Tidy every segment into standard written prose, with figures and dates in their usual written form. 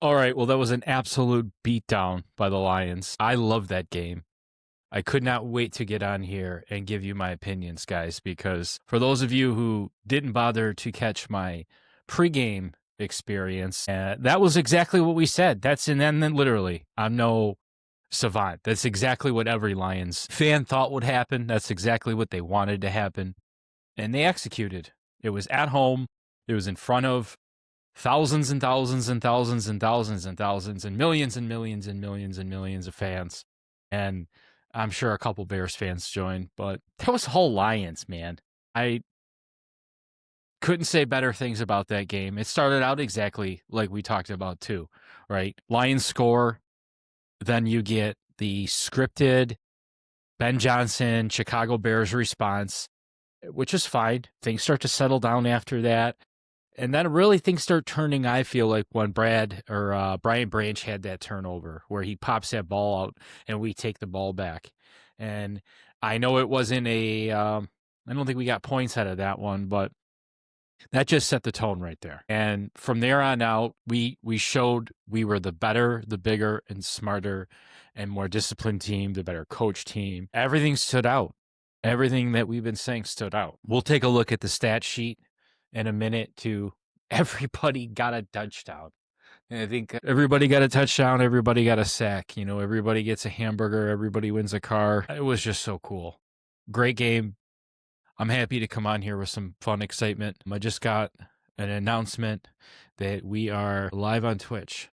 All right, well, that was an absolute beatdown by the Lions. I love that game. I could not wait to get on here and give you my opinions, guys, because for those of you who didn't bother to catch my pregame experience, that was exactly what we said. And then literally, I'm no savant. That's exactly what every Lions fan thought would happen. That's exactly what they wanted to happen. And they executed. It was at home. It was in front of thousands and thousands and thousands and thousands and thousands and millions and millions and millions and millions of fans. And I'm sure a couple Bears fans joined, but that was whole Lions, man. I couldn't say better things about that game. It started out exactly like we talked about too, right? Lions score, then you get the scripted Ben Johnson, Chicago Bears response, which is fine. Things start to settle down after that. And then really things start turning, I feel like, when Brian Branch had that turnover where he pops that ball out and we take the ball back. And I know it wasn't I don't think we got points out of that one, but that just set the tone right there. And from there on out, we showed we were the better, the bigger, and smarter and more disciplined team, the better coach team. Everything stood out. Everything that we've been saying stood out. We'll take a look at the stat sheet in a minute to everybody got a touchdown. And I think everybody got a touchdown, everybody got a sack, everybody gets a hamburger, everybody wins a car. It was just so cool. Great game. I'm happy to come on here with some fun excitement. I just got an announcement that we are live on Twitch.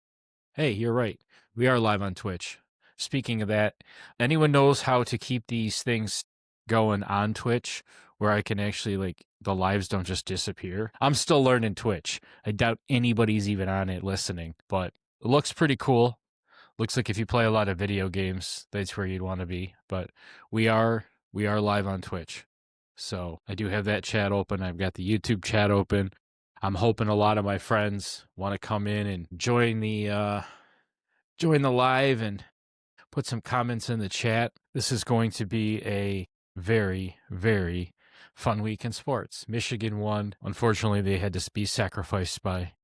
Hey, you're right. We are live on Twitch. Speaking of that, anyone knows how to keep these things going on Twitch where I can actually, the lives don't just disappear? I'm still learning Twitch. I doubt anybody's even on it listening, but it looks pretty cool. Looks like if you play a lot of video games, that's where you'd want to be. But we are live on Twitch. So I do have that chat open. I've got the YouTube chat open. I'm hoping a lot of my friends want to come in and join the live and put some comments in the chat. This is going to be a very, very fun week in sports. Michigan won. Unfortunately, they had to be sacrificed by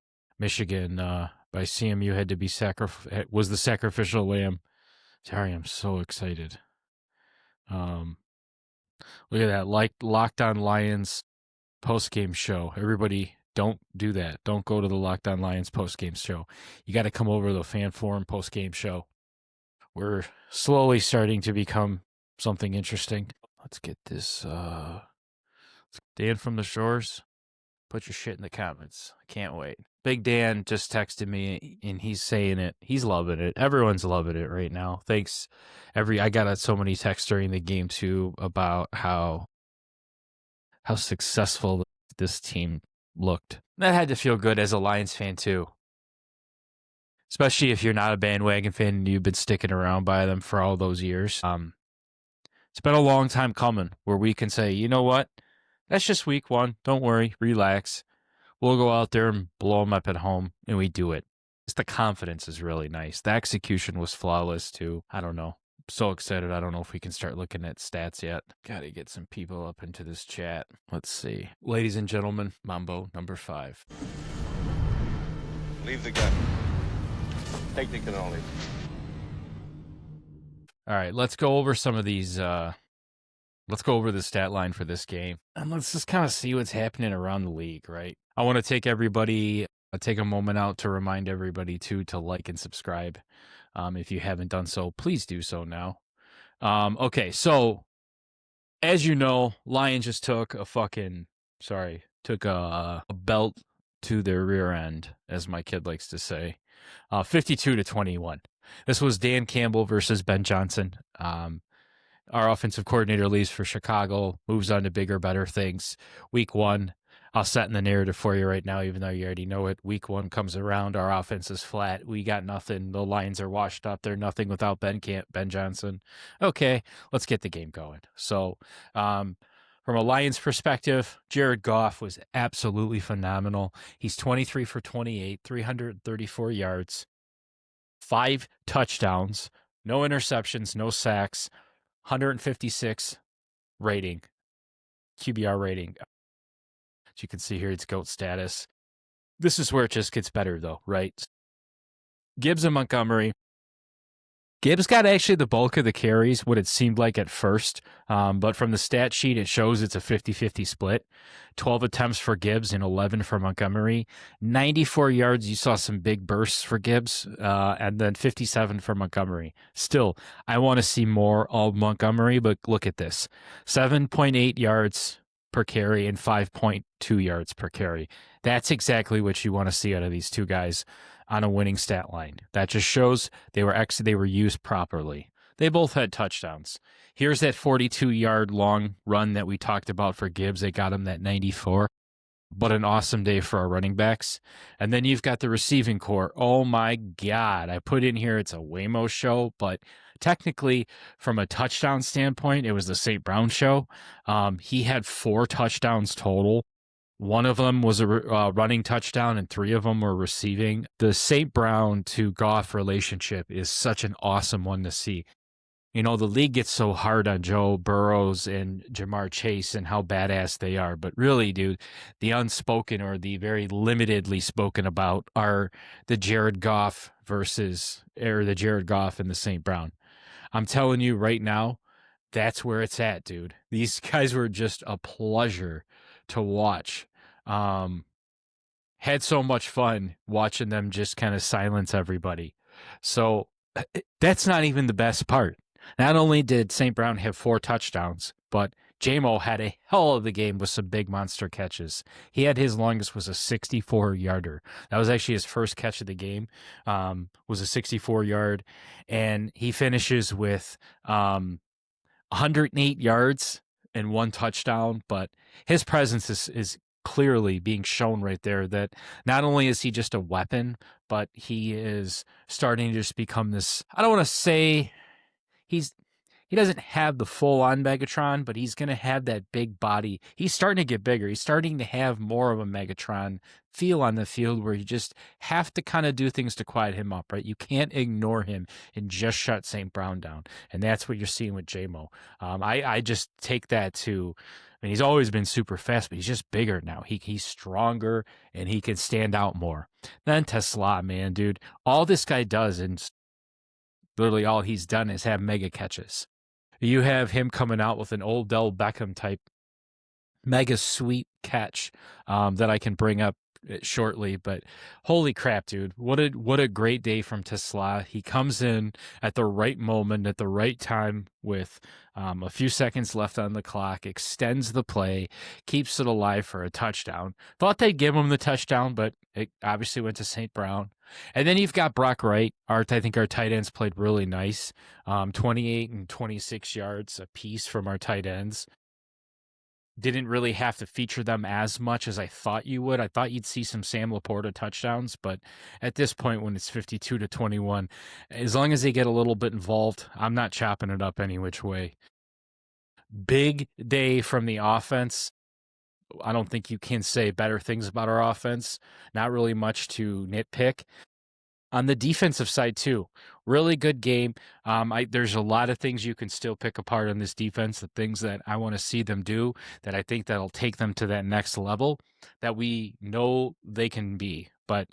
Michigan. By CMU had to be was the sacrificial lamb. Sorry, I'm so excited. Look at that, Locked On Lions post-game show. Everybody, don't do that. Don't go to the Locked On Lions post-game show. You got to come over to the Fan Forum post-game show. We're slowly starting to become something interesting. Let's get this. Dan from the Shores, put your shit in the comments. I can't wait. Big Dan just texted me and he's saying it. He's loving it. Everyone's loving it right now. Thanks. I got so many texts during the game too about how successful this team looked. That had to feel good as a Lions fan too. Especially if you're not a bandwagon fan and you've been sticking around by them for all those years. It's been a long time coming where we can say, you know what? That's just week one. Don't worry. Relax. We'll go out there and blow them up at home, and we do it. Just the confidence is really nice. The execution was flawless, too. I don't know. I'm so excited. I don't know if we can start looking at stats yet. Got to get some people up into this chat. Let's see. Ladies and gentlemen, Mambo number 5. Leave the gun. Take the cannoli. All right, let's go over some of these. Let's go over the stat line for this game. And let's just kind of see what's happening around the league, right? I want to take a moment out to remind everybody, too, to like and subscribe. If you haven't done so, please do so now. Okay, so as you know, Lions just took a belt to their rear end, as my kid likes to say, 52-21. This was Dan Campbell versus Ben Johnson. Our offensive coordinator leaves for Chicago, moves on to bigger, better things. Week 1, I'll set in the narrative for you right now, even though you already know it. Week 1 comes around, our offense is flat. We got nothing. The Lions are washed up. They're nothing without Ben Johnson. Okay, let's get the game going. So, from a Lions perspective, Jared Goff was absolutely phenomenal. He's 23 for 28, 334 yards, 5 touchdowns, no interceptions, no sacks, 156 rating, QBR rating. As you can see here, it's GOAT status. This is where it just gets better, though, right? Gibbs and Montgomery. Gibbs got actually the bulk of the carries, what it seemed like at first. But from the stat sheet, it shows it's a 50-50 split. 12 attempts for Gibbs and 11 for Montgomery. 94 yards, you saw some big bursts for Gibbs, and then 57 for Montgomery. Still, I want to see more of Montgomery, but look at this. 7.8 yards per carry and 5.2 yards per carry. That's exactly what you want to see out of these two guys on a winning stat line. That just shows they were used properly. They both had touchdowns. Here's that 42-yard long run that we talked about for Gibbs. They got him that 94. But an awesome day for our running backs. And then you've got the receiving core. Oh my God. I put in here it's a Waymo show, but technically from a touchdown standpoint, it was the St. Brown show. He had 4 touchdowns total. One of them was a running touchdown, and 3 of them were receiving. The St. Brown to Goff relationship is such an awesome one to see. You know, the league gets so hard on Joe Burrows and Jamar Chase and how badass they are. But really, dude, the unspoken or the very limitedly spoken about are the Jared Goff and the St. Brown. I'm telling you right now, that's where it's at, dude. These guys were just a pleasure to watch. Had so much fun watching them just kind of silence everybody. So that's not even the best part. Not only did St. Brown have 4 touchdowns, but Jamo had a hell of a game with some big monster catches. He had his longest was a 64-yarder. That was actually his first catch of the game, was a 64-yard. And he finishes with 108 yards and 1 touchdown. But his presence is clearly being shown right there that not only is he just a weapon, but he is starting to just become this, I don't want to say he doesn't have the full-on Megatron, but he's going to have that big body. He's starting to get bigger. He's starting to have more of a Megatron feel on the field where you just have to kind of do things to quiet him up, right? You can't ignore him and just shut St. Brown down. And that's what you're seeing with Jamo. I just take that to, I mean, he's always been super fast, but he's just bigger now. He's stronger and he can stand out more. Then Tesla, man, dude, all this guy does, and literally all he's done is have mega catches. You have him coming out with an Odell Beckham type mega sweet catch that I can bring up shortly. But holy crap, dude, what a great day from Tesla. He comes in at the right moment, at the right time with a few seconds left on the clock, extends the play, keeps it alive for a touchdown. Thought they'd give him the touchdown, but it obviously went to St. Brown. And then you've got Brock Wright. I think our tight ends played really nice. 28 and 26 yards a piece from our tight ends. Didn't really have to feature them as much as I thought you would. I thought you'd see some Sam Laporta touchdowns, but at this point when it's 52-21, as long as they get a little bit involved, I'm not chopping it up any which way. Big day from the offense. I don't think you can say better things about our offense. Not really much to nitpick. On the defensive side, too, really good game. There's a lot of things you can still pick apart on this defense, the things that I want to see them do that I think that'll take them to that next level that we know they can be. But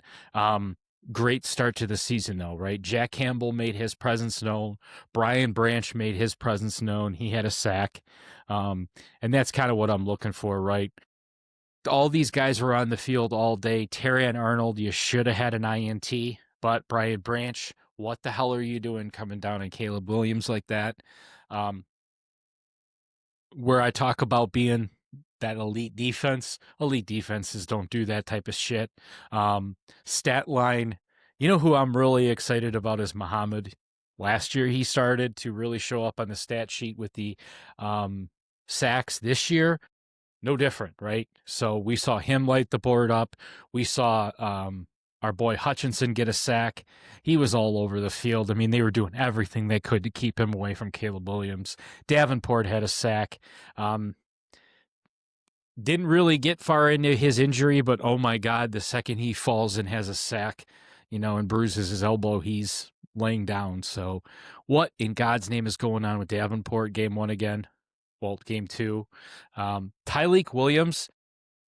great start to the season, though, right? Jack Campbell made his presence known. Brian Branch made his presence known. He had a sack. And that's kind of what I'm looking for, right? All these guys were on the field all day. Terrion Arnold, you should have had an INT. But Brian Branch, what the hell are you doing coming down on Caleb Williams like that? Where I talk about being that elite defenses don't do that type of shit. Stat line, you know who I'm really excited about is Muhammad. Last year he started to really show up on the stat sheet with the sacks. This year, no different, right? So we saw him light the board up. We saw our boy Hutchinson get a sack. He was all over the field. I mean, they were doing everything they could to keep him away from Caleb Williams. Davenport had a sack. Didn't really get far into his injury, but oh my God, the second he falls and has a sack, and bruises his elbow, he's laying down. So what in God's name is going on with Davenport? Game 1 again. Well, game 2. Tyleik Williams,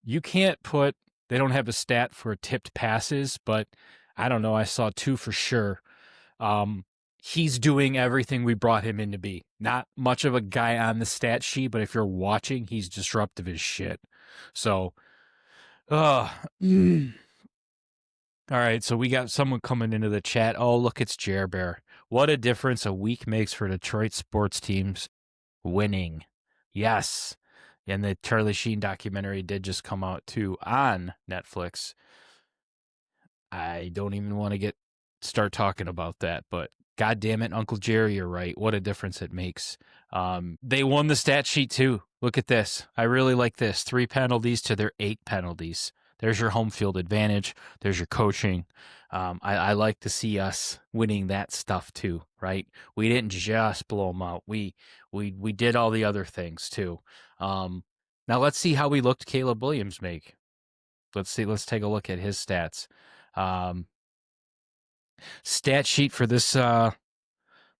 you can't put, they don't have a stat for tipped passes, but I don't know. I saw 2 for sure. He's doing everything we brought him in to be. Not much of a guy on the stat sheet, but if you're watching, he's disruptive as shit. So, all right, so we got someone coming into the chat. Oh, look, it's Jer Bear. What a difference a week makes for Detroit sports teams winning. Yes. And the Charlie Sheen documentary did just come out too on Netflix. I don't even want to start talking about that, but God damn it, Uncle Jerry, you're right. What a difference it makes. They won the stat sheet too. Look at this. I really like this. 3 penalties to their 8 penalties. There's your home field advantage. There's your coaching. I like to see us winning that stuff too, right? We didn't just blow them out. We did all the other things too. Now let's see how we looked Caleb Williams make. Let's see. Let's take a look at his stats. Stat sheet for this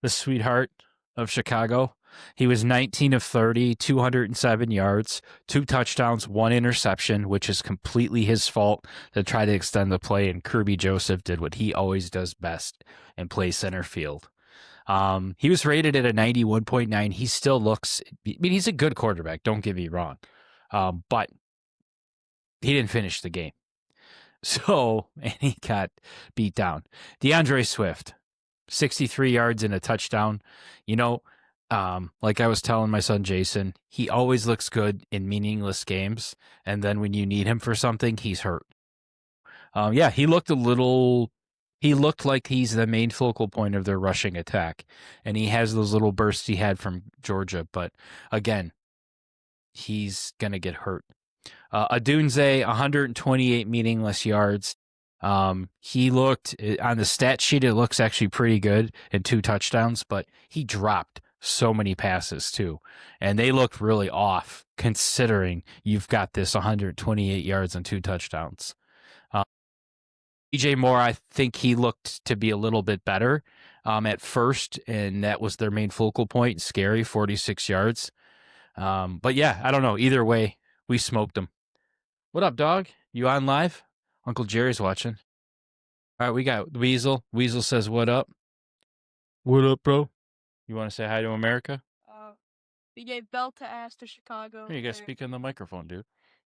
sweetheart of Chicago. He was 19 of 30, 207 yards, 2 touchdowns, 1 interception, which is completely his fault to try to extend the play. And Kirby Joseph did what he always does best and play center field. He was rated at a 91.9. He still looks, I mean, he's a good quarterback. Don't get me wrong. But he didn't finish the game. So, and he got beat down. DeAndre Swift, 63 yards and a touchdown. You know, like I was telling my son Jason, he always looks good in meaningless games. And then when you need him for something, he's hurt. Yeah, he looked like he's the main focal point of their rushing attack. And he has those little bursts he had from Georgia. But again, he's going to get hurt. Adunze, 128 meaningless yards. He looked on the stat sheet, it looks actually pretty good and 2 touchdowns, but he dropped so many passes too. And they looked really off considering you've got this 128 yards and 2 touchdowns. DJ Moore, I think he looked to be a little bit better at first, and that was their main focal point. Scary, 46 yards. But yeah, I don't know. Either way, we smoked them. What up, dog? You on live? Uncle Jerry's watching. All right, we got Weasel. Weasel says, what up? What up, bro? You want to say hi to America? We gave belt to ass to Chicago. Here, you got to speak in the microphone, dude.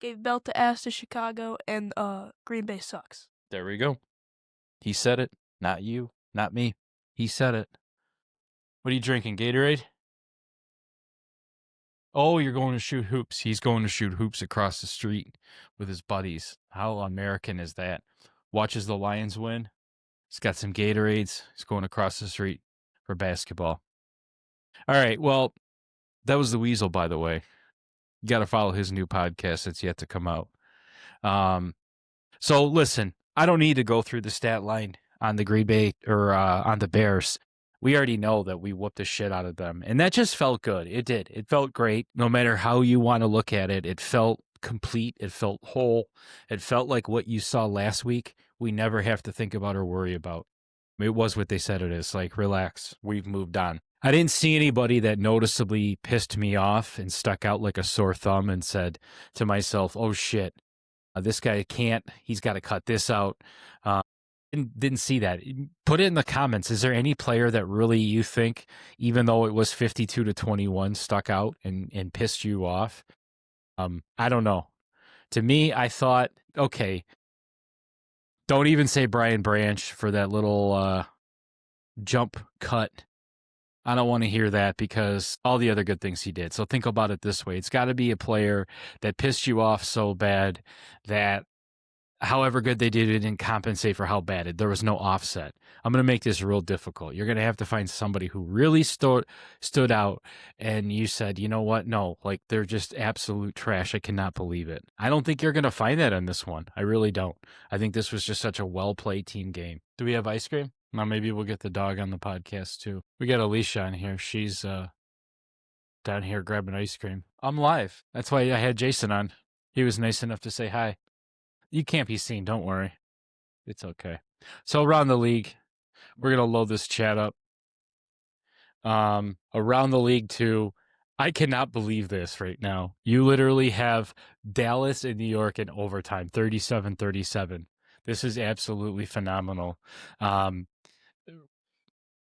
Gave belt to ass to Chicago, and Green Bay sucks. There we go. He said it. Not you. Not me. He said it. What are you drinking, Gatorade? Oh, you're going to shoot hoops. He's going to shoot hoops across the street with his buddies. How American is that? Watches the Lions win. He's got some Gatorades. He's going across the street for basketball. All right. Well, that was the Weasel, by the way. You got to follow his new podcast that's yet to come out. So listen, I don't need to go through the stat line on the Green Bay or on the Bears. We already know that we whooped the shit out of them. And that just felt good. It did. It felt great. No matter how you want to look at it, it felt complete. It felt whole. It felt like what you saw last week, we never have to think about or worry about. It was what they said it is. Like, relax. We've moved on. I didn't see anybody that noticeably pissed me off and stuck out like a sore thumb and said to myself, oh shit, this guy can't, he's got to cut this out. Didn't see that. Put it in the comments. Is there any player that really you think, even though it was 52-21, stuck out and pissed you off? I don't know. To me, I thought, okay, don't even say Brian Branch for that little jump cut. I don't want to hear that because all the other good things he did. So think about it this way. It's got to be a player that pissed you off so bad that however good they did, it didn't compensate for how bad it. There was no offset. I'm going to make this real difficult. You're going to have to find somebody who really stood out and you said, you know what? No, like they're just absolute trash. I cannot believe it. I don't think you're going to find that in this one. I really don't. I think this was just such a well-played team game. Do we have ice cream? Now maybe we'll get the dog on the podcast too. We got Alicia on here. She's down here grabbing ice cream. I'm live. That's why I had Jason on. He was nice enough to say hi. You can't be seen. Don't worry. It's okay. So around the league, we're going to load this chat up. Around the league too, I cannot believe this right now. You literally have Dallas and New York in overtime, 37-37. This is absolutely phenomenal. Um,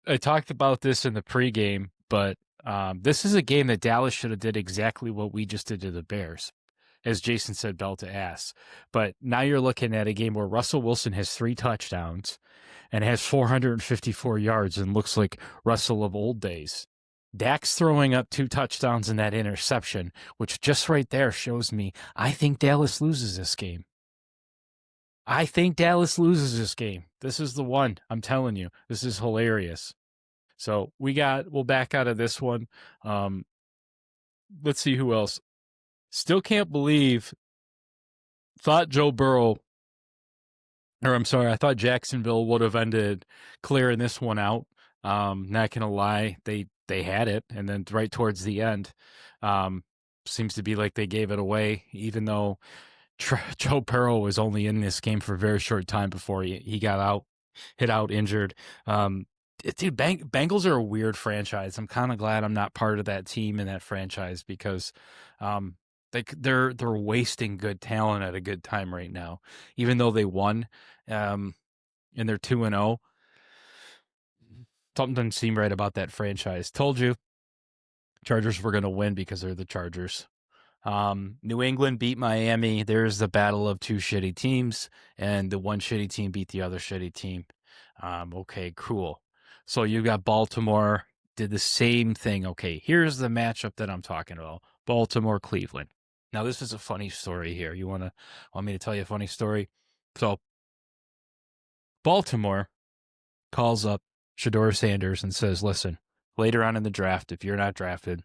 I talked about this in the pregame, but this is a game that Dallas should have did exactly what we just did to the Bears. As Jason said, bell to ass. But now you're looking at a game where Russell Wilson has 3 touchdowns and has 454 yards and looks like Russell of old days. Dak's throwing up 2 touchdowns and that interception, which just right there shows me I think Dallas loses this game. I think Dallas loses this game. This is the one. I'm telling you. This is hilarious. So we'll back out of this one. Let's see who else. Still can't believe. Thought Joe Burrow, or I'm sorry, I thought Jacksonville would have ended clearing this one out. Not gonna lie, they had it, and then right towards the end, seems to be like they gave it away, even though Joe Burrow was only in this game for a very short time before he got hit out injured. Dude, Bengals are a weird franchise. I'm kind of glad I'm not part of that team and that franchise because they're wasting good talent at a good time right now. Even though they won, and they're 2-0, something doesn't seem right about that franchise. Told you, Chargers were going to win because they're the Chargers. New England beat Miami. There's the battle of 2 shitty teams, and the one shitty team beat the other shitty team. Okay, cool. So you got Baltimore did the same thing. Okay, here's the matchup that I'm talking about. Baltimore, Cleveland. Now this is a funny story here. You want me to tell you a funny story? So Baltimore calls up Shedeur Sanders and says, listen, later on in the draft, if you're not drafted,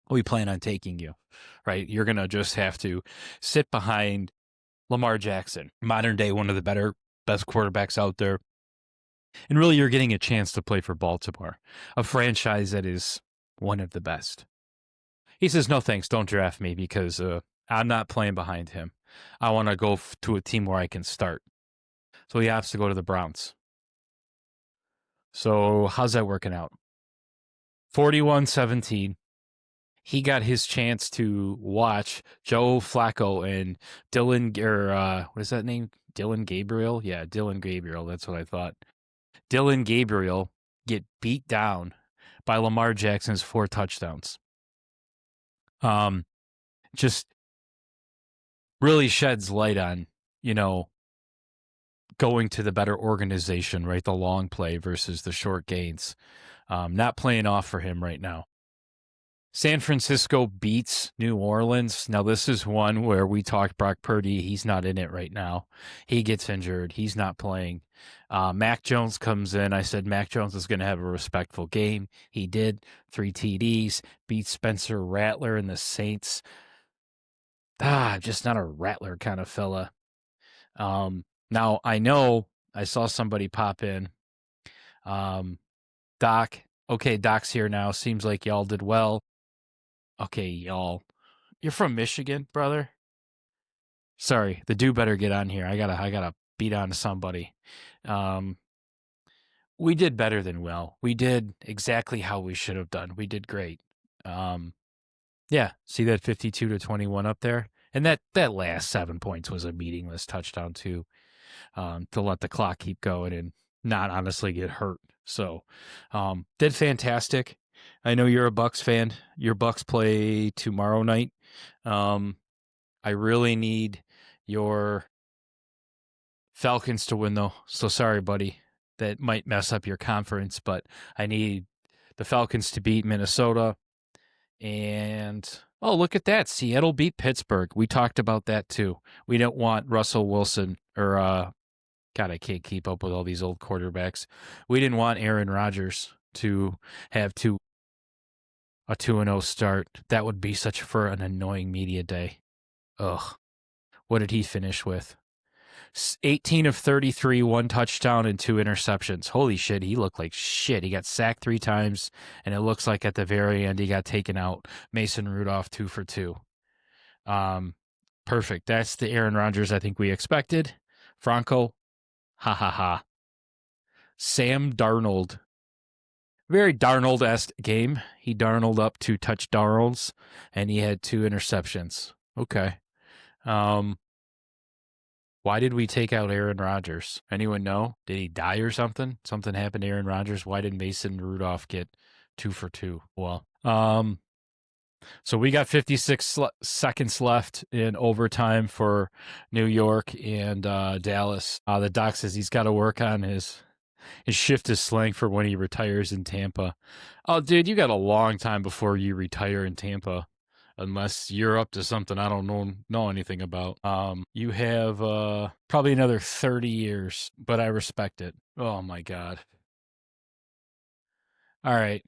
we plan on taking you, right? You're going to just have to sit behind Lamar Jackson, modern day, one of the best quarterbacks out there. And really, you're getting a chance to play for Baltimore, a franchise that is one of the best. He says, no, thanks. Don't draft me because I'm not playing behind him. I want to go to a team where I can start. So he opts to go to the Browns. So how's that working out? 41-17. He got his chance to watch Joe Flacco and what is that name? Dylan Gabriel? Yeah, Dylan Gabriel. That's what I thought. Dylan Gabriel get beat down by Lamar Jackson's 4 touchdowns. Just really sheds light on, going to the better organization, right? The long play versus the short gains. Not playing off for him right now. San Francisco beats New Orleans. Now, this is one where we talked Brock Purdy. He's not in it right now. He gets injured. He's not playing. Mac Jones comes in. I said Mac Jones is going to have a respectful game. He did. 3 TDs. Beat Spencer Rattler and the Saints. Just not a Rattler kind of fella. Now, I know I saw somebody pop in. Doc. Okay, Doc's here now. Seems like y'all did well. Okay, y'all. You're from Michigan, brother? Sorry, the dude better get on here. I gotta beat on to somebody. We did better than well. We did exactly how we should have done. We did great. Yeah, see that 52-21 up there? And that last 7 points was a meaningless touchdown too, to let the clock keep going and not honestly get hurt. So, did fantastic. I know you're a Bucks fan. Your Bucks play tomorrow night. I really need your Falcons to win, though. So sorry, buddy. That might mess up your conference, but I need the Falcons to beat Minnesota. And, look at that. Seattle beat Pittsburgh. We talked about that, too. We don't want Russell Wilson or, God, I can't keep up with all these old quarterbacks. We didn't want Aaron Rodgers to have a 2-0 start. That would be for an annoying media day. Ugh. What did he finish with? 18 of 33, 1 touchdown and 2 interceptions. Holy shit, he looked like shit. He got sacked 3 times, and it looks like at the very end he got taken out. Mason Rudolph 2 for 2. Perfect. That's the Aaron Rodgers I think we expected. Franco, ha ha ha. Sam Darnold. Very Darnold-esque game. He Darnold up 2 touchdowns, and he had 2 interceptions. Okay. Why did we take out Aaron Rodgers? Anyone know? Did he die or something? Something happened to Aaron Rodgers? Why did Mason Rudolph get 2 for 2? Well, so we got 56 seconds left in overtime for New York and Dallas. The doc says he's got to work on his shift his slang for when he retires in Tampa. Oh, dude, you got a long time before you retire in Tampa, unless you're up to something I don't know anything about. You have probably another 30 years, but I respect it. Oh my God. All right.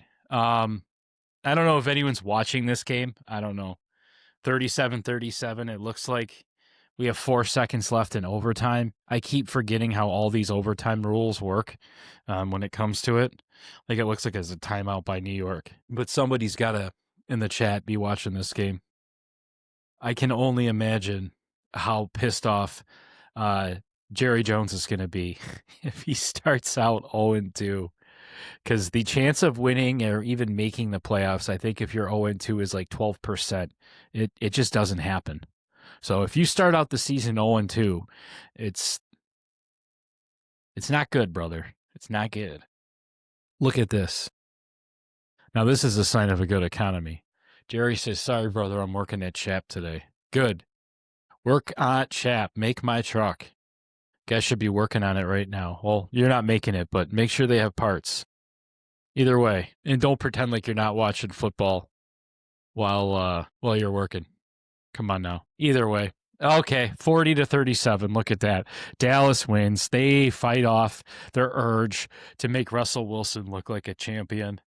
I don't know if anyone's watching this game. I don't know. 37-37. It looks like we have 4 seconds left in overtime. I keep forgetting how all these overtime rules work when it comes to it. Like it looks like it's a timeout by New York. But somebody's got to, in the chat, be watching this game. I can only imagine how pissed off Jerry Jones is going to be if he starts out 0-2. Because the chance of winning or even making the playoffs, I think if you're 0-2 is like 12%. It just doesn't happen. So if you start out the season 0-2, it's not good, brother. It's not good. Look at this. Now this is a sign of a good economy. Jerry says, sorry, brother, I'm working at Chap today. Good. Work on Chap. Make my truck. Guys should be working on it right now. Well, you're not making it, but make sure they have parts. Either way. And don't pretend like you're not watching football while you're working. Come on now. Either way. Okay, 40-37. Look at that. Dallas wins. They fight off their urge to make Russell Wilson look like a champion.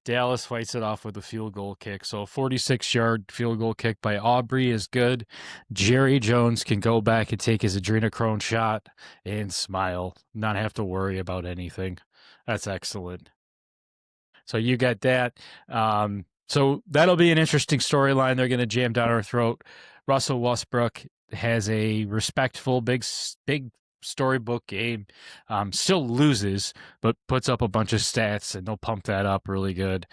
Dallas fights it off with a field goal kick. So a 46-yard field goal kick by Aubrey is good. Jerry Jones can go back and take his adrenochrome shot and smile, not have to worry about anything. That's excellent. So you got that. So that'll be an interesting storyline. They're going to jam down our throat. Russell Westbrook has a respectful, big storybook game. Still loses, but puts up a bunch of stats, and they'll pump that up really good.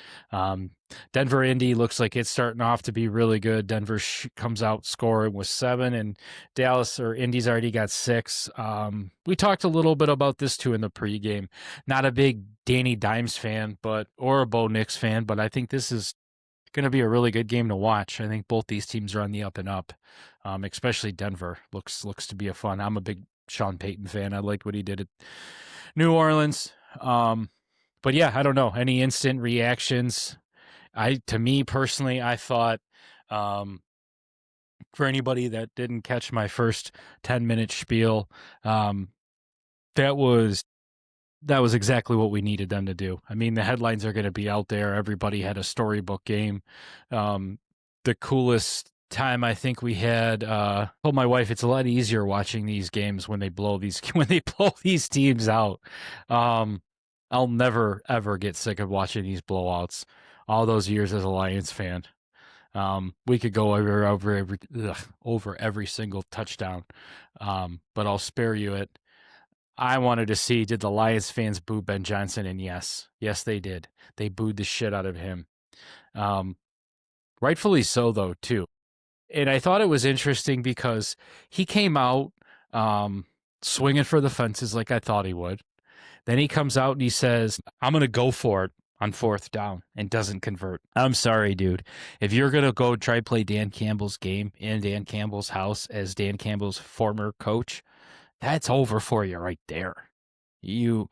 Denver Indy looks like it's starting off to be really good. Denver comes out scoring with 7, and Dallas or Indy's already got 6. We talked a little bit about this too in the pregame. Not a big Danny Dimes fan, or a Bo Nix fan, but I think this is going to be a really good game to watch. I think both these teams are on the up and up, especially Denver. Looks to be a fun. I'm a big Sean Payton fan. I liked what he did at New Orleans. But yeah, I don't know. Any instant reactions? To me personally, I thought for anybody that didn't catch my first 10-minute spiel, that was exactly what we needed them to do. I mean, the headlines are going to be out there. Everybody had a storybook game. The coolest time I think we had, told my wife it's a lot easier watching these games when they blow these teams out. I'll never ever get sick of watching these blowouts. All those years as a Lions fan. We could go over every single touchdown, but I'll spare you it. I wanted to see, did the Lions fans boo Ben Johnson? And yes, they did. They booed the shit out of him. Rightfully so, though, too. And I thought it was interesting because he came out swinging for the fences like I thought he would. Then he comes out and he says, I'm going to go for it on 4th down, and doesn't convert. I'm sorry, dude. If you're going to go try play Dan Campbell's game in Dan Campbell's house as Dan Campbell's former coach, that's over for you right there. You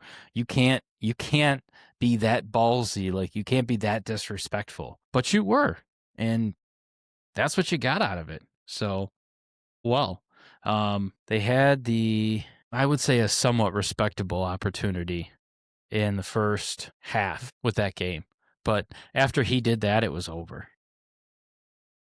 can't be that ballsy, like you can't be that disrespectful. But you were, and that's what you got out of it. So, well, they had I would say a somewhat respectable opportunity in the first half with that game. But after he did that, it was over.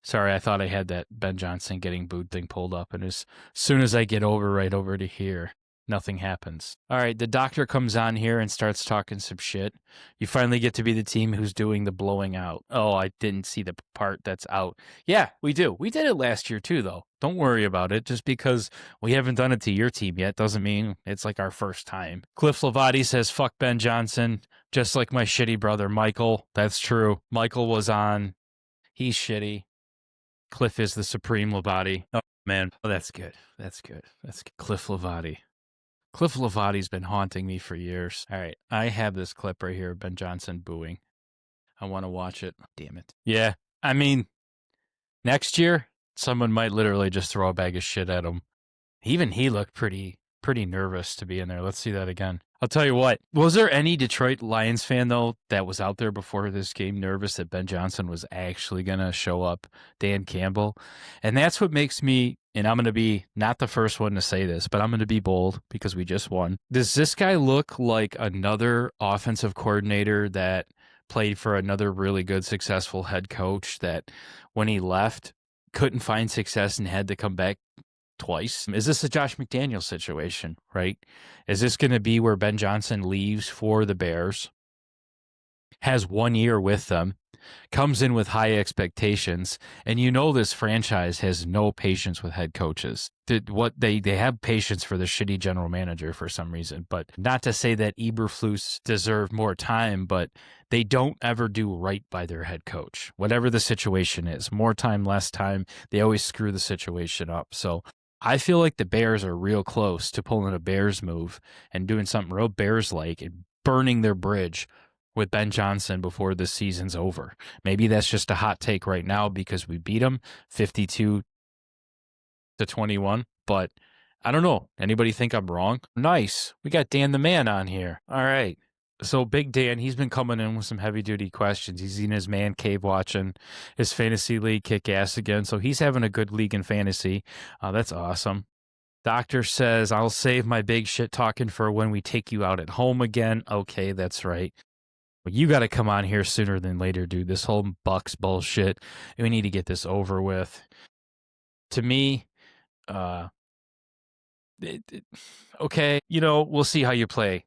Sorry, I thought I had that Ben Johnson getting booed thing pulled up, and as soon as I get right over to here, nothing happens. All right, the doctor comes on here and starts talking some shit. You finally get to be the team who's doing the blowing out. Oh, I didn't see the part that's out. Yeah, we do. We did it last year too, though. Don't worry about it. Just because we haven't done it to your team yet doesn't mean it's like our first time. Cliff Levati says, fuck Ben Johnson, just like my shitty brother Michael. That's true. Michael was on. He's shitty. Cliff is the supreme Levati. Man, oh, that's good. That's good. That's good. Cliff Lavati. Cliff Lavati's been haunting me for years. All right, I have this clip right here of Ben Johnson booing. I want to watch it. Damn it. Yeah, I mean, next year, someone might literally just throw a bag of shit at him. Even he looked pretty nervous to be in there. Let's see that again. I'll tell you what. Was there any Detroit Lions fan, though, that was out there before this game nervous that Ben Johnson was actually going to show up, Dan Campbell? And that's what makes me, and I'm going to be not the first one to say this, but I'm going to be bold because we just won. Does this guy look like another offensive coordinator that played for another really good, successful head coach that when he left couldn't find success and had to come back twice? Is this a Josh McDaniels situation, right? Is this going to be where Ben Johnson leaves for the Bears, has 1 year with them, comes in with high expectations, and you know this franchise has no patience with head coaches. They have patience for the shitty general manager for some reason, but not to say that Eberflus deserved more time, but they don't ever do right by their head coach. Whatever the situation is, more time, less time, they always screw the situation up. So I feel like the Bears are real close to pulling a Bears move and doing something real Bears-like and burning their bridge with Ben Johnson before the season's over. Maybe that's just a hot take right now because we beat them 52-21, but I don't know. Anybody think I'm wrong? Nice. We got Dan the Man on here. All right. So Big Dan, he's been coming in with some heavy-duty questions. He's in his man cave watching his fantasy league kick ass again, so he's having a good league in fantasy. That's awesome. Doctor says, I'll save my big shit talking for when we take you out at home again. Okay, that's right. But you got to come on here sooner than later, dude. This whole Bucks bullshit, we need to get this over with. To me, okay, we'll see how you play.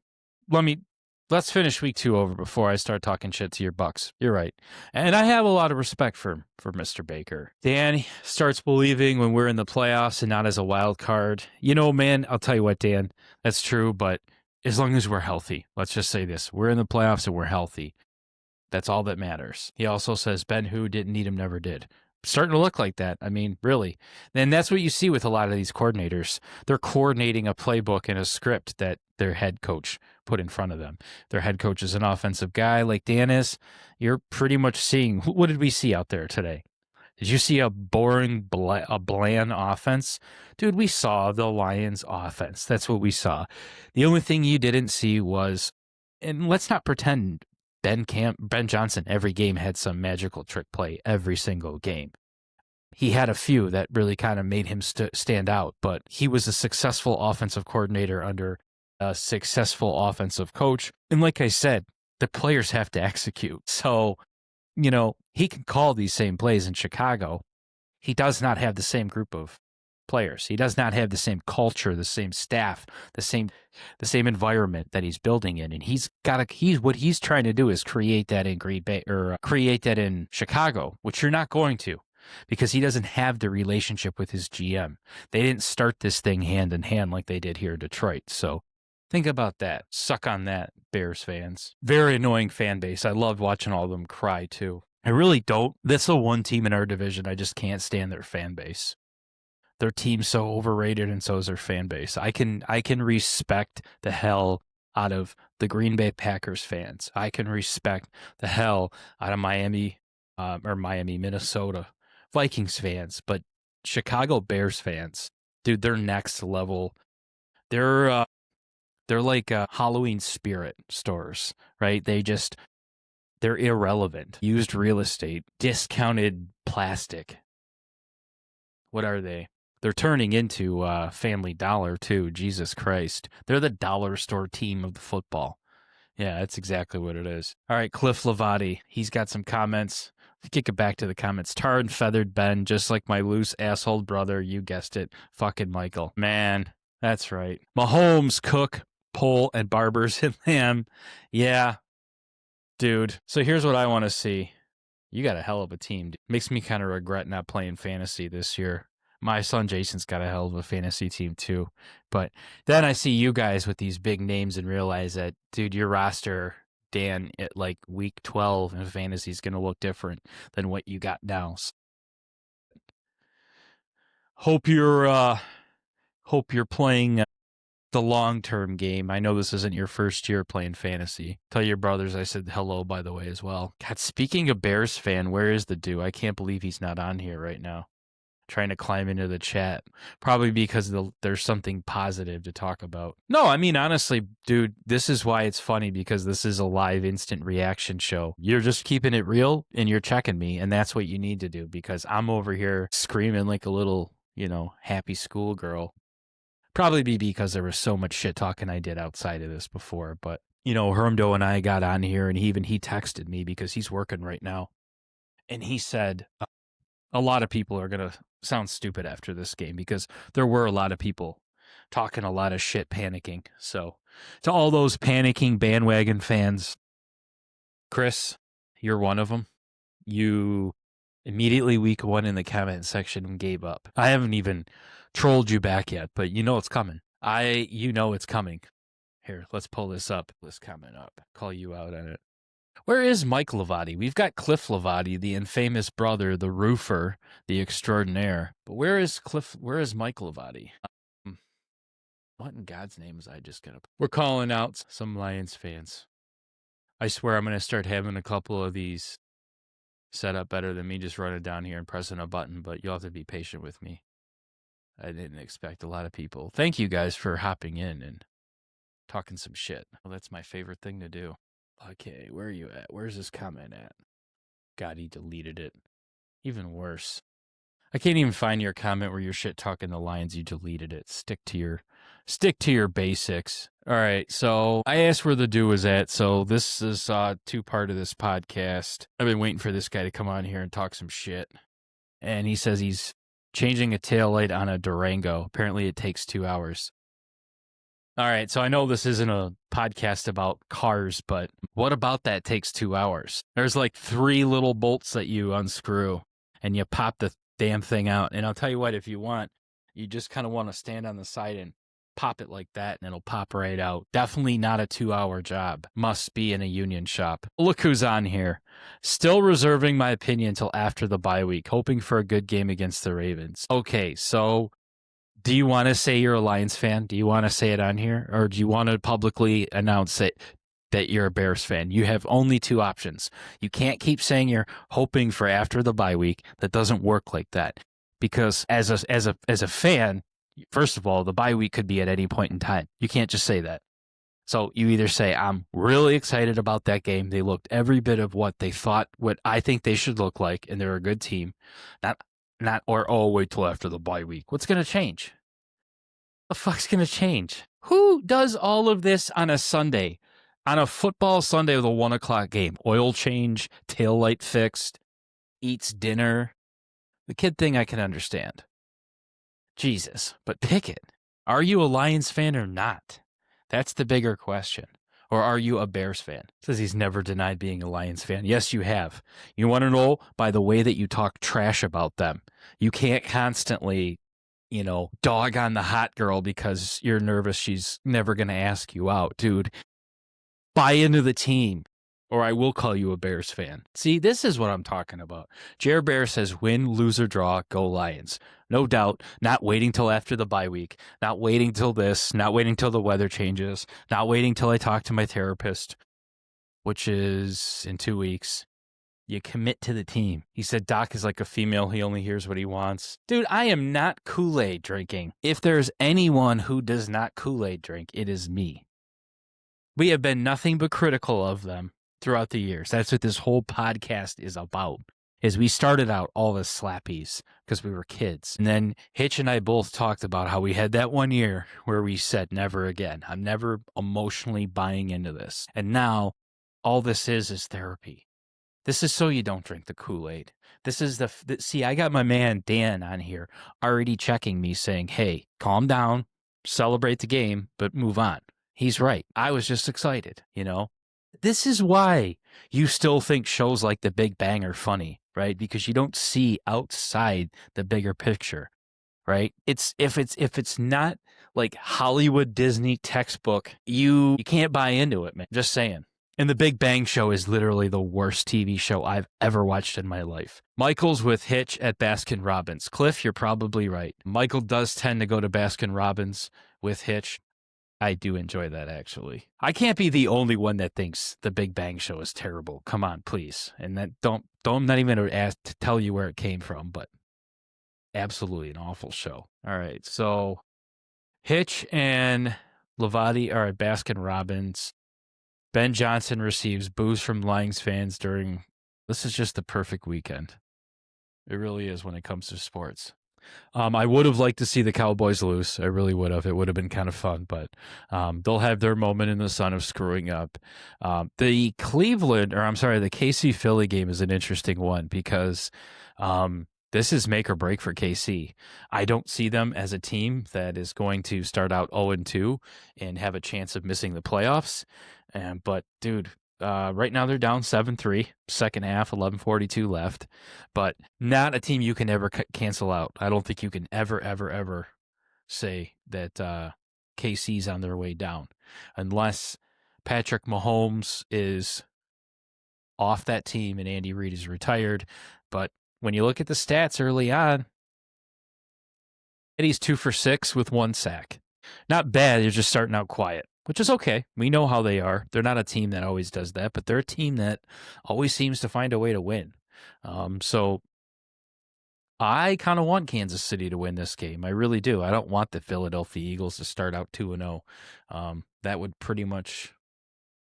Let's finish week 2 over before I start talking shit to your Bucks. You're right. And I have a lot of respect for Mr. Baker. Dan starts believing when we're in the playoffs and not as a wild card. Man, I'll tell you what, Dan, that's true, but as long as we're healthy, let's just say this. We're in the playoffs and we're healthy. That's all that matters. He also says Ben who didn't need him never did. Starting to look like that. I mean, really. And that's what you see with a lot of these coordinators. They're coordinating a playbook and a script that their head coach put in front of them. Their head coach is an offensive guy like Dan is. You're pretty much seeing, what did we see out there today? Did you see a boring, a bland offense? Dude, we saw the Lions offense. That's what we saw. The only thing you didn't see was, and let's not pretend Ben Johnson every game had some magical trick play every single game. He had a few that really kind of made him stand out, but he was a successful offensive coordinator under a successful offensive coach. And like I said, the players have to execute. So, he can call these same plays in Chicago. He does not have the same group of players. He does not have the same culture, the same staff, the same environment that he's building in. And what he's trying to do is create that in Green Bay or create that in Chicago, which you're not going to because he doesn't have the relationship with his GM. They didn't start this thing hand in hand like they did here in Detroit. So think about that. Suck on that, Bears fans. Very annoying fan base. I loved watching all of them cry too. I really don't. That's the one team in our division I just can't stand their fan base. Their team's so overrated, and so is their fan base. I can respect the hell out of the Green Bay Packers fans. I can respect the hell out of Minnesota Vikings fans, but Chicago Bears fans, dude, they're next level. They're like Halloween spirit stores, right? They're irrelevant. Used real estate, discounted plastic. What are they? They're turning into Family Dollar, too. Jesus Christ. They're the dollar store team of the football. Yeah, that's exactly what it is. All right, Cliff Lavati. He's got some comments. Kick it back to the comments. Tarred and feathered Ben, just like my loose asshole brother. You guessed it. Fucking Michael. Man, that's right. Mahomes, Cook, Pole, and Barbers and Lamb. Yeah, dude. So here's what I want to see. You got a hell of a team. Dude. Makes me kind of regret not playing fantasy this year. My son Jason's got a hell of a fantasy team too. But then I see you guys with these big names and realize that, dude, your roster, Dan, at like week 12 in fantasy is going to look different than what you got now. Hope you're playing the long-term game. I know this isn't your first year playing fantasy. Tell your brothers I said hello, by the way, as well. God, speaking of Bears fan, where is the dude? I can't believe he's not on here right now. Trying to climb into the chat. Probably because there's something positive to talk about. No, I mean, honestly, dude, this is why it's funny, because this is a live instant reaction show. You're just keeping it real and you're checking me, and that's what you need to do, because I'm over here screaming like a little, happy schoolgirl. Probably be because there was so much shit talking I did outside of this before, but Hermdo and I got on here, and he texted me because he's working right now, and he said a lot of people are gonna sound stupid after this game, because there were a lot of people talking a lot of shit, panicking. So to all those panicking bandwagon fans, Chris, you're one of them. You immediately week one in the comment section gave up. I haven't even trolled you back yet, but you know it's coming. It's coming. Here, let's pull this up. This comment up. Call you out on it. Where is Mike Lavati? We've got Cliff Lavati, the infamous brother, the roofer, the extraordinaire. But where is Mike Lavati? What in God's name is I just gonna... We're calling out some Lions fans. I swear I'm going to start having a couple of these set up better than me just running down here and pressing a button, but you'll have to be patient with me. I didn't expect a lot of people. Thank you guys for hopping in and talking some shit. Well, that's my favorite thing to do. Okay, where are you at? Where's this comment at? God, he deleted it. Even worse. I can't even find your comment where you're shit talking the Lions. You deleted it. Stick to your basics. All right, so I asked where the dude was at. So this is two-part of this podcast. I've been waiting for this guy to come on here and talk some shit. And he says he's changing a taillight on a Durango. Apparently it takes 2 hours. All right, so I know this isn't a podcast about cars, but what about that takes 2 hours? There's like 3 little bolts that you unscrew, and you pop the damn thing out. And I'll tell you what, if you want, you just kind of want to stand on the side and pop it like that, and it'll pop right out. Definitely not a 2-hour job. Must be in a union shop. Look who's on here. Still reserving my opinion until after the bye week, hoping for a good game against the Ravens. Okay, so... do you want to say you're a Lions fan? Do you want to say it on here? Or do you want to publicly announce it that you're a Bears fan? You have only 2 options. You can't keep saying you're hoping for after the bye week. That doesn't work like that. Because as a fan, first of all, the bye week could be at any point in time. You can't just say that. So you either say, I'm really excited about that game. They looked every bit of what I think they should look like, and they're a good team. Wait till after the bye week. What's going to change? The fuck's going to change? Who does all of this on a Sunday? On a football Sunday with a 1 o'clock game? Oil change, taillight fixed, eats dinner. The kid thing I can understand. Jesus, but pick it. Are you a Lions fan or not? That's the bigger question. Or are you a Bears fan? Says he's never denied being a Lions fan. Yes, you have. You want to know by the way that you talk trash about them. You can't constantly, dog on the hot girl because you're nervous she's never going to ask you out. Dude, buy into the team, or I will call you a Bears fan. See, this is what I'm talking about. Jer Bear says win, lose, or draw, go Lions. No doubt, not waiting till after the bye week, not waiting till this, not waiting till the weather changes, not waiting till I talk to my therapist, which is in 2 weeks. You commit to the team. He said Doc is like a female. He only hears what he wants. Dude, I am not Kool-Aid drinking. If there's anyone who does not Kool-Aid drink, it is me. We have been nothing but critical of them throughout the years. That's what this whole podcast is about. Is we started out all as slappies because we were kids. And then Hitch and I both talked about how we had that 1 year where we said never again. I'm never emotionally buying into this. And now all this is therapy. This is so you don't drink the Kool-Aid. This is see, I got my man Dan on here already checking me saying, hey, calm down, celebrate the game, but move on. He's right. I was just excited, This is why you still think shows like The Big Bang are funny, right? Because you don't see outside the bigger picture, right? If it's not like Hollywood Disney textbook, you can't buy into it, man. Just saying. And The Big Bang Show is literally the worst TV show I've ever watched in my life. Michael's with Hitch at Baskin Robbins. Cliff, you're probably right. Michael does tend to go to Baskin Robbins with Hitch. I do enjoy that, actually. I can't be the only one that thinks The Big Bang Show is terrible. Come on, please. And that I'm not even going to ask to tell you where it came from, but absolutely an awful show. All right, so Hitch and Lavati are at Baskin Robbins. Ben Johnson receives boos from Lions fans during. This is just the perfect weekend. It really is when it comes to sports. I would have liked to see the Cowboys lose. I really would have. It would have been kind of fun, but they'll have their moment in the sun of screwing up. The KC Philly game is an interesting one because this is make or break for KC. I don't see them as a team that is going to start out 0-2 and have a chance of missing the playoffs. But dude, right now they're down 7-3, second half, 11:42 left, but not a team you can ever cancel out. I don't think you can ever say that KC's on their way down unless Patrick Mahomes is off that team and Andy Reid is retired. But when you look at the stats early on, Eddie's 2 for 6 with 1 sack. Not bad, you're just starting out quiet, which is okay. We know how they are. They're not a team that always does that, but they're a team that always seems to find a way to win. So I kind of want Kansas City to win this game. I really do. I don't want the Philadelphia Eagles to start out 2-0. That would pretty much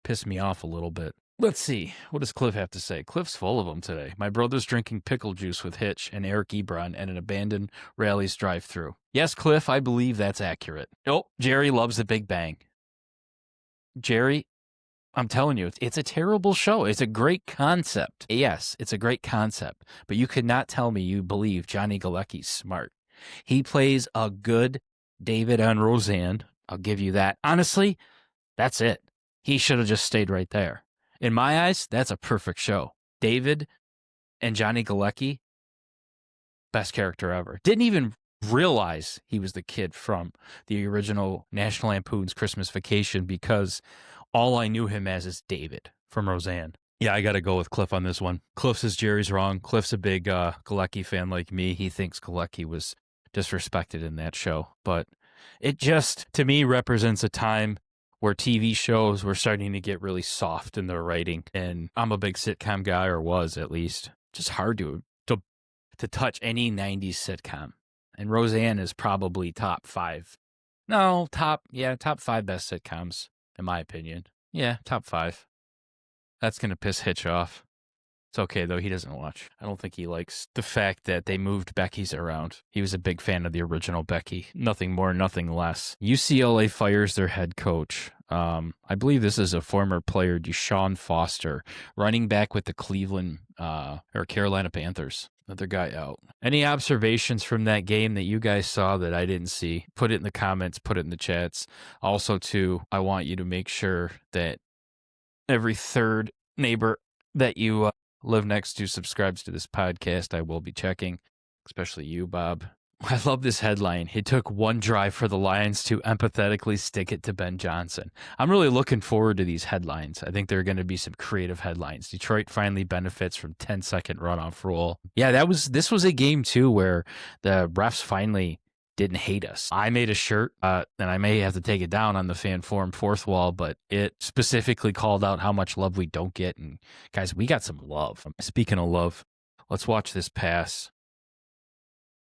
piss me off a little bit. Let's see. What does Cliff have to say? Cliff's full of them today. My brother's drinking pickle juice with Hitch and Eric Ebron at an abandoned Rally's drive-thru. Yes, Cliff, I believe that's accurate. Oh, Jerry loves the Big Bang. Jerry, I'm telling you, it's a terrible show. It's a great concept. Yes, it's a great concept. But you could not tell me you believe Johnny Galecki's smart. He plays a good David on Roseanne. I'll give you that. Honestly, that's it. He should have just stayed right there. In my eyes, that's a perfect show. David and Johnny Galecki, best character ever. Didn't even realize he was the kid from the original National Lampoon's Christmas Vacation because all I knew him as is David from Roseanne. Yeah, I got to go with Cliff on this one. Cliff says Jerry's wrong. Cliff's a big Galecki fan like me. He thinks Galecki was disrespected in that show. But it just, to me, represents a time where TV shows were starting to get really soft in their writing. And I'm a big sitcom guy, or was at least. Just hard to touch any 90s sitcom. And Roseanne is probably top 5. No, top 5 best sitcoms, in my opinion. Yeah, top 5. That's going to piss Hitch off. It's okay, though. He doesn't watch. I don't think he likes the fact that they moved Becky's around. He was a big fan of the original Becky. Nothing more, nothing less. UCLA fires their head coach. I believe this is a former player, Deshaun Foster, running back with the Cleveland or Carolina Panthers. Another guy out. Any observations from that game that you guys saw that I didn't see? Put it in the comments, put it in the chats. Also, too, I want you to make sure that every third neighbor that you live next to subscribes to this podcast. I will be checking, especially you, Bob. I love this headline. It took one drive for the Lions to empathetically stick it to Ben Johnson. I'm really looking forward to these headlines. I think there are going to be some creative headlines. Detroit finally benefits from 10-second runoff rule. Yeah, this was a game, too, where the refs finally didn't hate us. I made a shirt, and I may have to take it down on the fan forum fourth wall, but it specifically called out how much love we don't get. And guys, we got some love. Speaking of love, let's watch this pass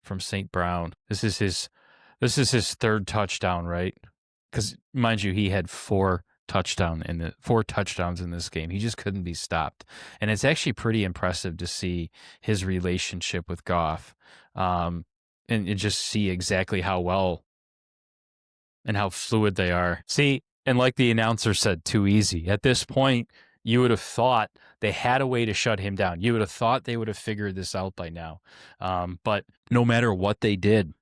from St. Brown. This is his third touchdown, right? Because mind you, he had 4 touchdowns in this game. He just couldn't be stopped. And it's actually pretty impressive to see his relationship with Goff. And just see exactly how well and how fluid they are. See, and like the announcer said, too easy. At this point, you would have thought they had a way to shut him down. You would have thought they would have figured this out by now. But no matter what they did,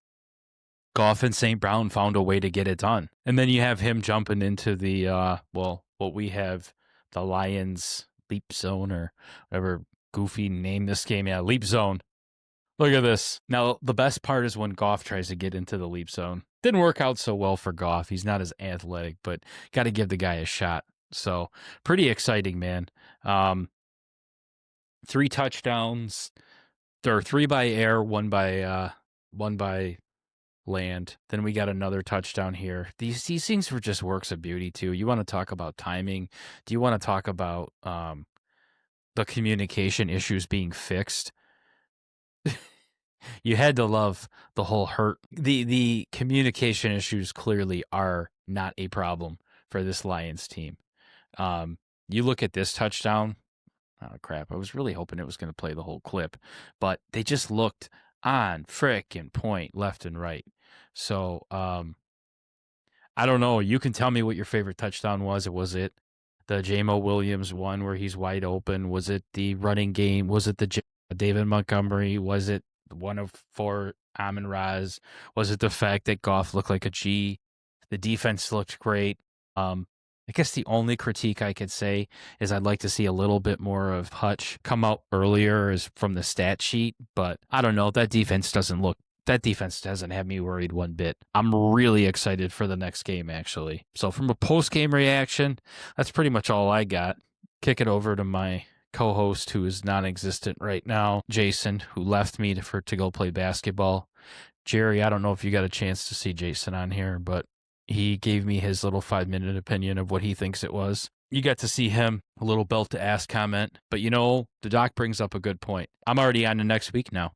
Goff and St. Brown found a way to get it done. And then you have him jumping into the, what we have, the Lions leap zone or whatever goofy name this game. Yeah, leap zone. Look at this. Now, the best part is when Goff tries to get into the leap zone. Didn't work out so well for Goff. He's not as athletic, but got to give the guy a shot. So pretty exciting, man. 3 touchdowns, or 3 by air, 1 by land. Then we got another touchdown here. These things were just works of beauty too. You want to talk about timing? Do you want to talk about the communication issues being fixed? You had to love the whole hurt. The communication issues clearly are not a problem for this Lions team. You look at this touchdown. Oh crap! I was really hoping it was going to play the whole clip, but they just looked on frickin' point left and right. So I don't know. You can tell me what your favorite touchdown was. Was it the Jamo Williams one where he's wide open? Was it the running game? Was it the David Montgomery? Was it one of 4 Amon-Ra's? Was it the fact that Goff looked like a G? The defense looked great. I guess the only critique I could say is I'd like to see a little bit more of Hutch come out earlier as from the stat sheet, but I don't know. That defense doesn't have me worried one bit. I'm really excited for the next game, actually. So from a post-game reaction, that's pretty much all I got. Kick it over to my co-host, who is non-existent right now, Jason, who left me to go play basketball. Jerry, I don't know if you got a chance to see Jason on here, but he gave me his little 5-minute opinion of what he thinks it was. You got to see him, a little belt to ass comment. But the doc brings up a good point. I'm already on to next week now.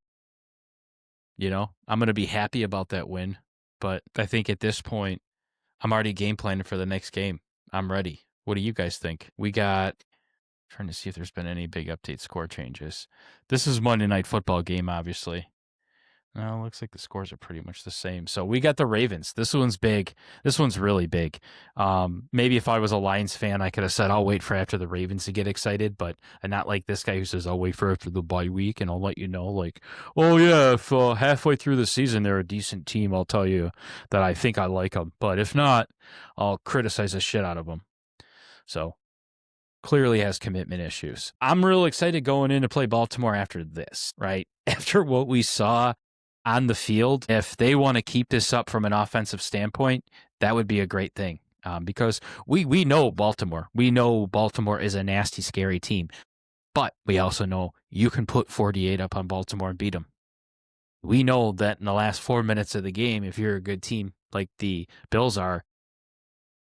I'm going to be happy about that win. But I think at this point, I'm already game planning for the next game. I'm ready. What do you guys think? We got, trying to see if there's been any big update score changes. This is Monday Night Football game, obviously. No, looks like the scores are pretty much the same. So we got the Ravens. This one's big. This one's really big. Maybe if I was a Lions fan, I could have said, I'll wait for after the Ravens to get excited, but I'm not like this guy who says, I'll wait for after the bye week and I'll let you know. Like, oh yeah, if halfway through the season they're a decent team, I'll tell you that I think I like them. But if not, I'll criticize the shit out of them. So clearly has commitment issues. I'm real excited going in to play Baltimore after this, right? After what we saw on the field, if they want to keep this up from an offensive standpoint, that would be a great thing, because we know Baltimore. We know Baltimore is a nasty, scary team, but we also know you can put 48 up on Baltimore and beat them. We know that in the last 4 minutes of the game, if you're a good team like the Bills are,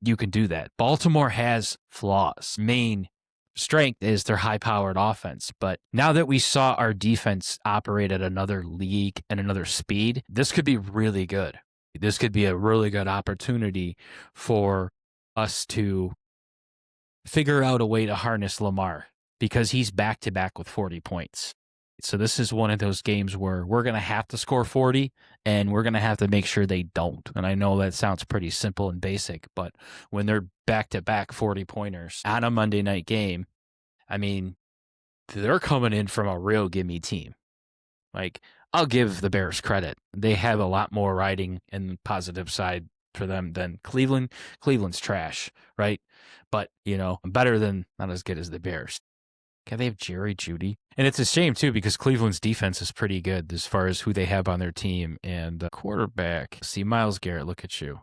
you can do that. Baltimore has flaws. Main strength is their high-powered offense. But now that we saw our defense operate at another league and another speed, this could be really good. This could be a really good opportunity for us to figure out a way to harness Lamar, because he's back-to-back with 40 points. So this is one of those games where we're going to have to score 40, and we're going to have to make sure they don't. And I know that sounds pretty simple and basic, but when they're back-to-back 40-pointers on a Monday night game, I mean, they're coming in from a real gimme team. Like, I'll give the Bears credit. They have a lot more riding in the positive side for them than Cleveland. Cleveland's trash, right? But, better than, not as good as the Bears. Can they have Jerry Jeudy? And it's a shame, too, because Cleveland's defense is pretty good as far as who they have on their team. And quarterback, see, Myles Garrett, look at you.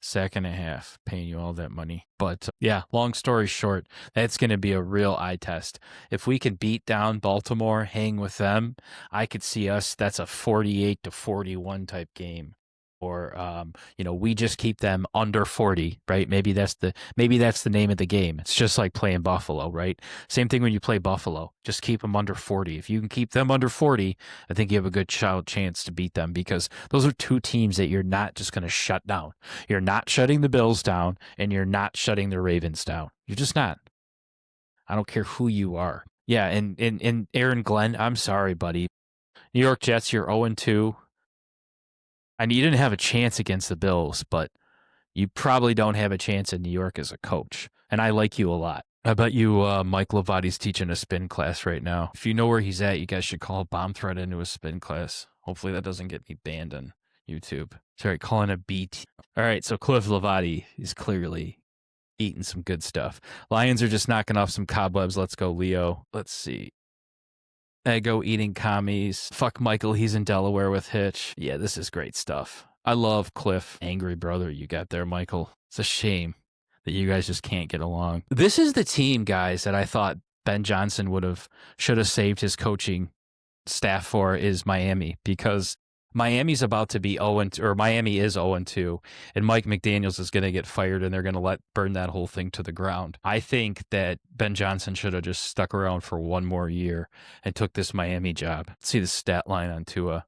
2.5, paying you all that money. But, yeah, long story short, that's going to be a real eye test. If we can beat down Baltimore, hang with them, I could see us, that's a 48-41 type game. Or, we just keep them under 40, right? Maybe that's the name of the game. It's just like playing Buffalo, right? Same thing when you play Buffalo. Just keep them under 40. If you can keep them under 40, I think you have a good chance to beat them, because those are two teams that you're not just going to shut down. You're not shutting the Bills down, and you're not shutting the Ravens down. You're just not. I don't care who you are. Yeah, and Aaron Glenn, I'm sorry, buddy. New York Jets, you're 0-2. And you didn't have a chance against the Bills, but you probably don't have a chance in New York as a coach. And I like you a lot. I bet you Mike Levati's teaching a spin class right now. If you know where he's at, you guys should call a bomb threat into a spin class. Hopefully that doesn't get me banned on YouTube. Sorry, calling a beat. All right, so Cliff Levati is clearly eating some good stuff. Lions are just knocking off some cobwebs. Let's go, Leo. Let's see. Ego eating commies. Fuck Michael, he's in Delaware with Hitch. Yeah, this is great stuff. I love Cliff. Angry brother you got there, Michael. It's a shame that you guys just can't get along. This is the team, guys, that I thought Ben Johnson should have saved his coaching staff for, is Miami, because Miami's about to be Miami is 0-2, and Mike McDaniels is going to get fired, and they're going to burn that whole thing to the ground. I think that Ben Johnson should have just stuck around for one more year and took this Miami job. Let's see the stat line on Tua.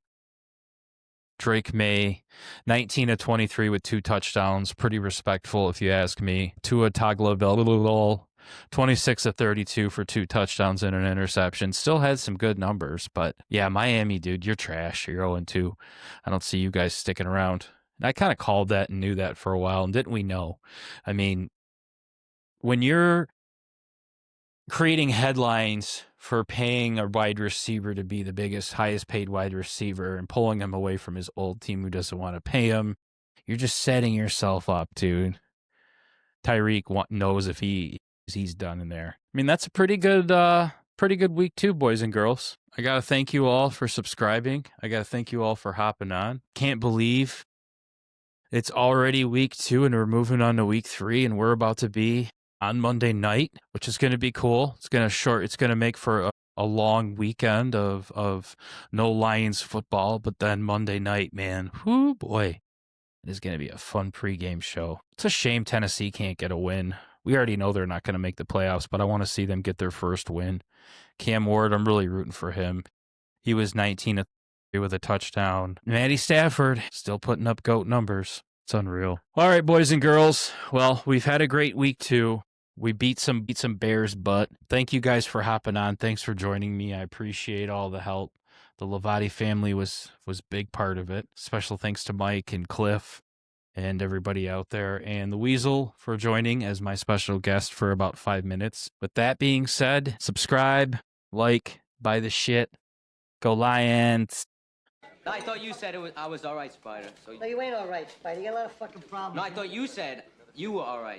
Drake May, 19 of 23 with 2 touchdowns. Pretty respectful, if you ask me. Tua Tagovailoa, 26 of 32 for 2 touchdowns and an interception. Still had some good numbers, but yeah, Miami, dude, you're trash. You're 0-2. I don't see you guys sticking around. And I kind of called that and knew that for a while, and didn't we know? I mean, when you're creating headlines for paying a wide receiver to be the biggest, highest paid wide receiver and pulling him away from his old team who doesn't want to pay him, you're just setting yourself up, dude. Tyreek knows if he's done in there. I mean, that's a pretty good week too, boys and girls. I got to thank you all for subscribing. I got to thank you all for hopping on. Can't believe it's already week 2 and we're moving on to week 3, and we're about to be on Monday night, which is going to be cool. It's going to make for a long weekend of no Lions football, but then Monday night, man, whoo boy, it is going to be a fun pregame show. It's a shame Tennessee can't get a win. We already know they're not going to make the playoffs, but I want to see them get their first win. Cam Ward, I'm really rooting for him. He was 19 with a touchdown. Matty Stafford still putting up GOAT numbers. It's unreal. All right, boys and girls. Well, we've had a great week too. We beat some Bears butt. Thank you guys for hopping on. Thanks for joining me. I appreciate all the help. The Lavati family was a big part of it. Special thanks to Mike and Cliff and everybody out there, and the Weasel for joining as my special guest for about 5 minutes. With that being said, subscribe, like, buy the shit, go Lions. I thought you said I was all right, Spider. No, you ain't all right, Spidey. You got a lot of fucking problems. No, I thought you said you were all right.